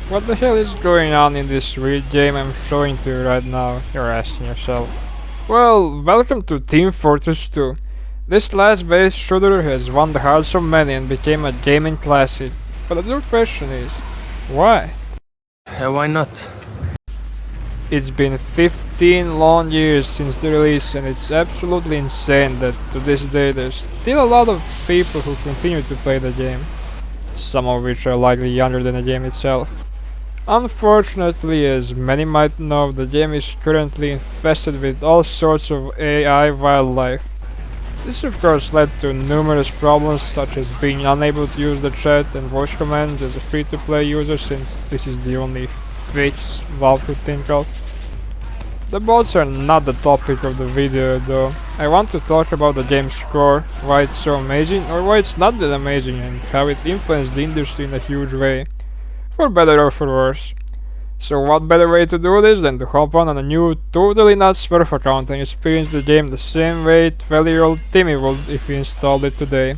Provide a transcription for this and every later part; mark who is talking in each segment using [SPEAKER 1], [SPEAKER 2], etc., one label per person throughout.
[SPEAKER 1] What the hell is going on in this weird game I'm showing to you right now, you're asking yourself. Well, welcome to Team Fortress 2. This class-based shooter has won the hearts of many and became a gaming classic. But the real question is, why?
[SPEAKER 2] Why not?
[SPEAKER 1] It's been 15 long years since the release, and it's absolutely insane that to this day there's still a lot of people who continue to play the game. Some of which are likely younger than the game itself. Unfortunately, as many might know, the game is currently infested with all sorts of AI wildlife. This of course led to numerous problems, such as being unable to use the chat and voice commands as a free-to-play user, since this is the only fix Valve could think of. The bots are not the topic of the video though. I want to talk about the game's core, why it's so amazing, or why it's not that amazing, and how it influenced the industry in a huge way. For better or for worse. So what better way to do this than to hop on a new, totally not Smurf account and experience the game the same way 12-year-old Timmy would if he installed it today.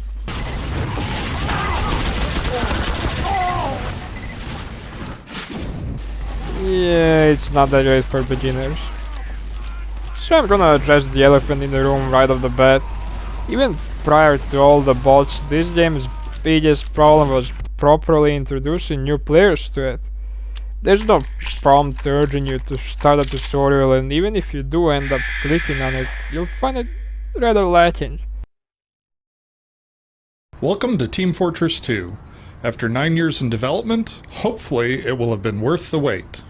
[SPEAKER 1] Yeah, it's not that great for beginners. So I'm gonna address the elephant in the room right off the bat. Even prior to all the bots, this game's biggest problem was properly introducing new players to it. There's no prompt urging you to start a tutorial, and even if you do end up clicking on it, you'll find it rather lacking.
[SPEAKER 3] Welcome to Team Fortress 2. After 9 years in development, hopefully it will have been worth the wait.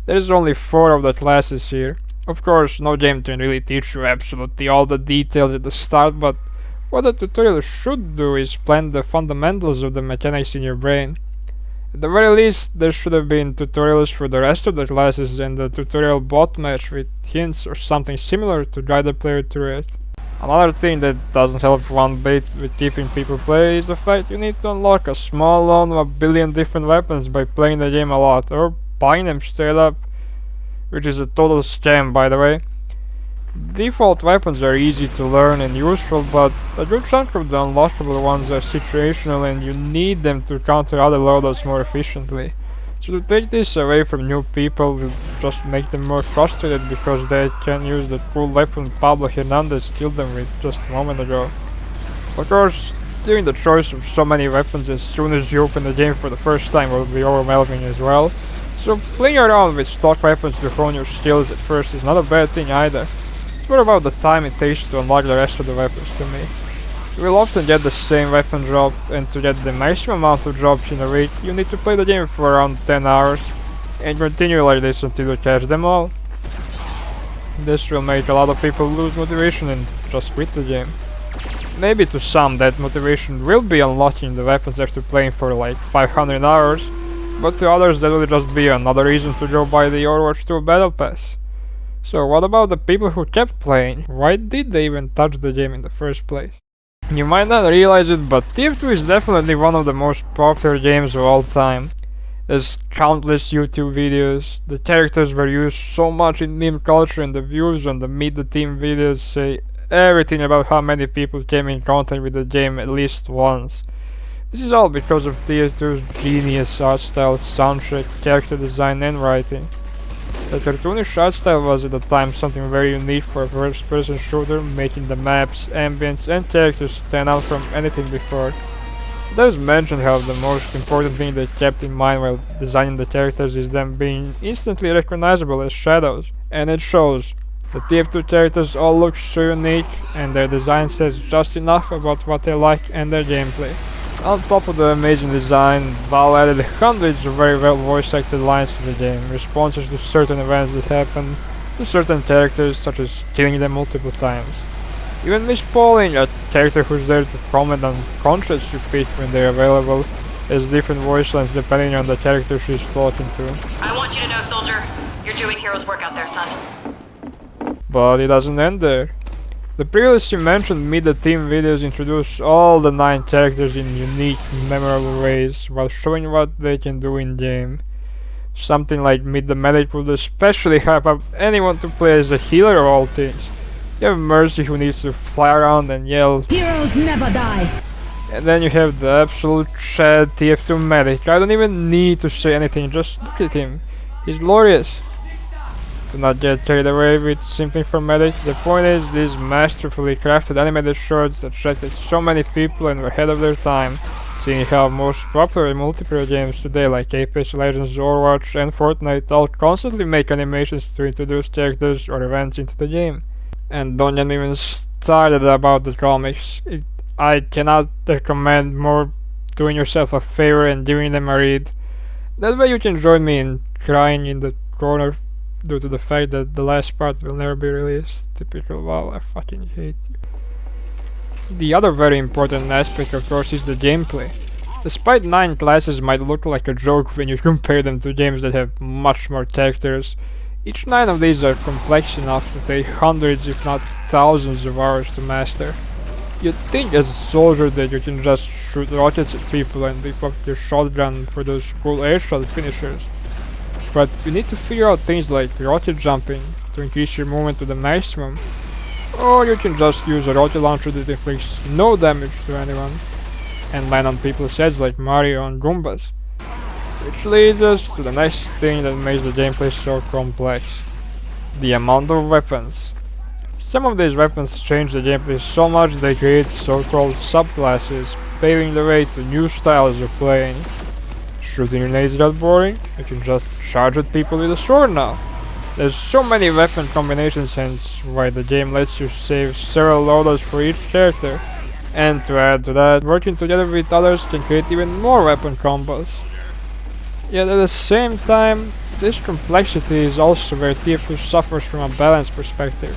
[SPEAKER 1] There's only 4 of the classes here. Of course, no game can really teach you absolutely all the details at the start, but what a tutorial should do is plant the fundamentals of the mechanics in your brain. At the very least, there should have been tutorials for the rest of the classes and a tutorial bot match with hints or something similar to guide the player through it. Another thing that doesn't help one bit with keeping people play is the fact you need to unlock a small loan of a billion different weapons by playing the game a lot, or buying them straight up, which is a total scam by the way. Default weapons are easy to learn and useful, but a good chunk of the unlockable ones are situational and you need them to counter other loadouts more efficiently. So to take this away from new people will just make them more frustrated because they can't use the cool weapon Pablo Hernandez killed them with just a moment ago. Of course, giving the choice of so many weapons as soon as you open the game for the first time will be overwhelming as well. So playing around with stock weapons to hone your skills at first is not a bad thing either. It's more about the time it takes to unlock the rest of the weapons to me. You will often get the same weapon drop, and to get the maximum amount of drops in a week, you need to play the game for around 10 hours, and continue like this until you catch them all. This will make a lot of people lose motivation and just quit the game. Maybe to some that motivation will be unlocking the weapons after playing for like 500 hours, but to others that will just be another reason to go buy the Overwatch 2 Battle Pass. So what about the people who kept playing? Why did they even touch the game in the first place? You might not realize it, but TF2 is definitely one of the most popular games of all time. There's countless YouTube videos, the characters were used so much in meme culture, and the views on the Meet the Team videos say everything about how many people came in contact with the game at least once. This is all because of TF2's genius art style, soundtrack, character design and writing. The cartoonish art style was at the time something very unique for a first-person shooter, making the maps, ambience and characters stand out from anything before. There's mentioned how the most important thing they kept in mind while designing the characters is them being instantly recognizable as shadows, and it shows. The TF2 characters all look so unique, and their design says just enough about what they like and their gameplay. On top of the amazing design, Valve added hundreds of very well voice acted lines to the game, responses to certain events that happen to certain characters, such as killing them multiple times. Even Miss Pauling, a character who's there to comment on contracts you pick when they're available, has different voice lines depending on the character she's talking to.
[SPEAKER 4] I want you to know, soldier, you're doing hero's work out there, son.
[SPEAKER 1] But it doesn't end there. The previously mentioned Meet the Team videos introduce all the 9 characters in unique, memorable ways, while showing what they can do in game. Something like Meet the Medic would especially hype up anyone to play as a healer of all things. You have Mercy, who needs to fly around and yell,
[SPEAKER 5] "Heroes never die!"
[SPEAKER 1] And then you have the absolute Chad TF2 medic. I don't even need to say anything, just look at him. He's glorious. Do not get carried away with simping for medic. The point is, these masterfully crafted animated shorts attracted so many people and were ahead of their time, seeing how most popular multiplayer games today like Apex Legends, Overwatch and Fortnite all constantly make animations to introduce characters or events into the game. And don't get me even started about the comics. I cannot recommend more doing yourself a favor and giving them a read. That way you can join me in crying in the corner due to the fact that the last part will never be released. Typical WoW, I fucking hate you. The other very important aspect of course is the gameplay. Despite 9 classes might look like a joke when you compare them to games that have much more characters, each 9 of these are complex enough to take hundreds if not thousands of hours to master. You'd think as a soldier that you can just shoot rockets at people and whip up your shotgun for those cool airshot finishers. But you need to figure out things like rocket jumping to increase your movement to the maximum, or you can just use a rocket launcher that inflicts no damage to anyone and land on people's heads like Mario and Goombas. Which leads us to the next thing that makes the gameplay so complex: the amount of weapons. Some of these weapons change the gameplay so much they create so-called subclasses, paving the way to new styles of playing. Shooting grenades that boring? You can just charge at people with a sword now. There's so many weapon combinations, hence why the game lets you save several loadouts for each character. And to add to that, working together with others can create even more weapon combos. Yet at the same time, this complexity is also where TF2 suffers from a balance perspective.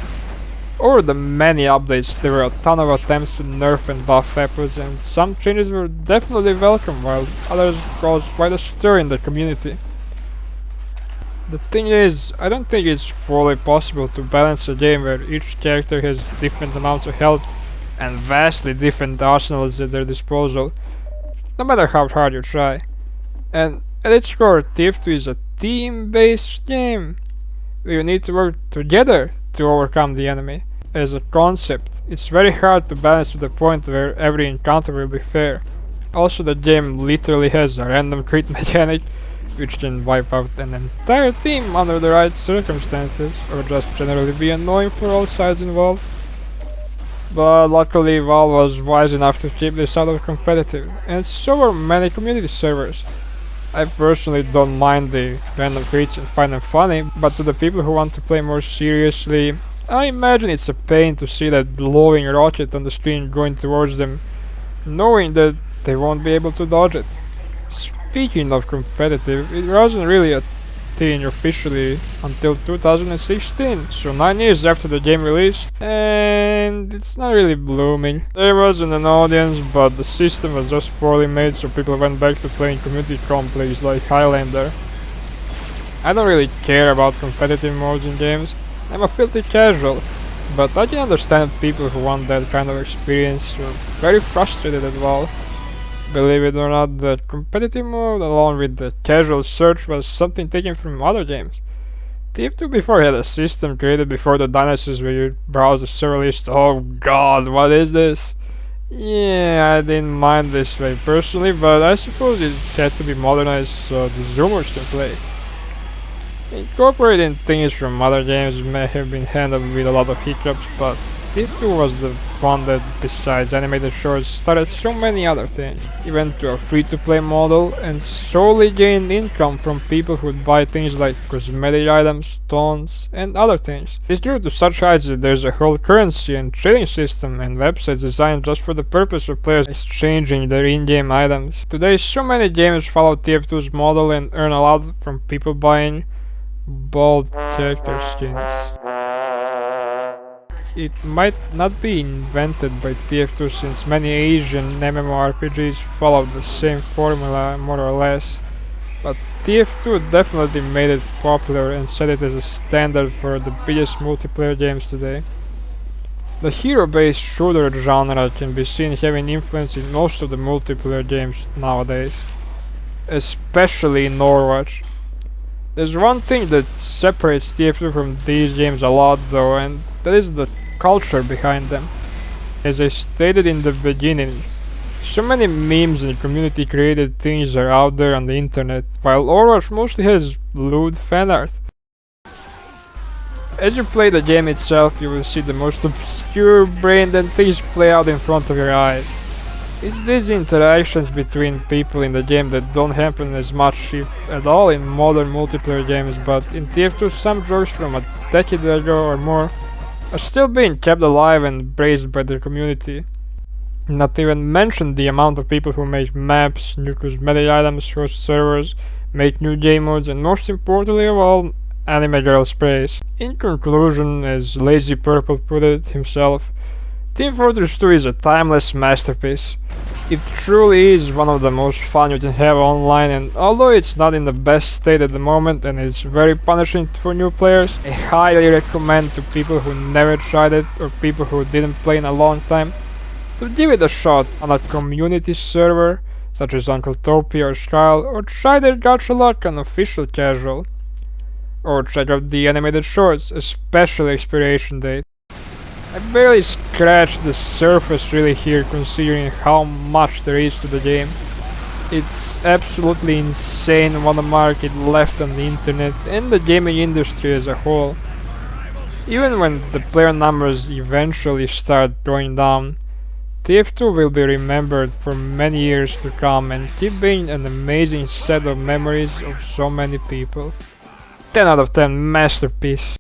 [SPEAKER 1] Over the many updates, there were a ton of attempts to nerf and buff weapons, and some changes were definitely welcome, while others caused quite a stir in the community. The thing is, I don't think it's fully possible to balance a game where each character has different amounts of health and vastly different arsenals at their disposal, no matter how hard you try. And at its core, TF2 is a team-based game, where you need to work together to overcome the enemy. As a concept, it's very hard to balance to the point where every encounter will be fair. Also, the game literally has a random crit mechanic, which can wipe out an entire team under the right circumstances, or just generally be annoying for all sides involved. But luckily Valve was wise enough to keep this out of competitive, and so were many community servers. I personally don't mind the random crits and find them funny, but to the people who want to play more seriously, I imagine it's a pain to see that glowing rocket on the screen going towards them, knowing that they won't be able to dodge it. Speaking of competitive, it wasn't really a thing officially until 2016, so 9 years after the game released, and it's not really blooming. There wasn't an audience, but the system was just poorly made, so people went back to playing community complex like Highlander. I don't really care about competitive modes in games. I'm a filthy casual, but I can understand people who want that kind of experience who are very frustrated at Valve. Believe it or not, the competitive mode along with the casual search was something taken from other games. TF2 before had a system created before the dinosaurs where you browse the server list. Oh god, what is this? Yeah, I didn't mind this way personally, but I suppose it had to be modernized so the Zoomers can play. Incorporating things from other games may have been handled with a lot of hiccups, but TF2 was the one that, besides animated shorts, started so many other things. It went to a free-to-play model and solely gained income from people who would buy things like cosmetic items, tones, and other things. It grew to such heights that there's a whole currency and trading system and websites designed just for the purpose of players exchanging their in-game items. Today, so many games follow TF2's model and earn a lot from people buying bald character skins. It might not be invented by TF2 since many Asian MMORPGs follow the same formula more or less, but TF2 definitely made it popular and set it as a standard for the biggest multiplayer games today. The hero-based shooter genre can be seen having influence in most of the multiplayer games nowadays, especially in Overwatch. There's one thing that separates TF2 from these games a lot though, and that is the culture behind them. As I stated in the beginning, So many memes and community created things are out there on the internet, while Overwatch mostly has lewd fan art. As you play the game itself, you will see the most obscure brained and things play out in front of your eyes. It's these interactions between people in the game that don't happen as much if at all in modern multiplayer games, but in TF2 some jokes from a decade ago or more are still being kept alive and praised by the community. Not to even mention the amount of people who make maps, new cosmetic items, host servers, make new game modes, and most importantly of all, anime girl sprays. In conclusion, as Lazy Purple put it himself, Team Fortress 2 is a timeless masterpiece. It truly is one of the most fun you can have online, and although it's not in the best state at the moment and is very punishing for new players, I highly recommend to people who never tried it or people who didn't play in a long time to give it a shot on a community server such as Uncle Topia or Skyle, or try their gacha luck on official casual. Or check out the animated shorts, especially Expiration Date. I barely scratched the surface really here considering how much there is to the game. It's absolutely insane what a mark it left on the internet and the gaming industry as a whole. Even when the player numbers eventually start going down, TF2 will be remembered for many years to come and keep being an amazing set of memories of so many people. 10 out of 10 masterpiece.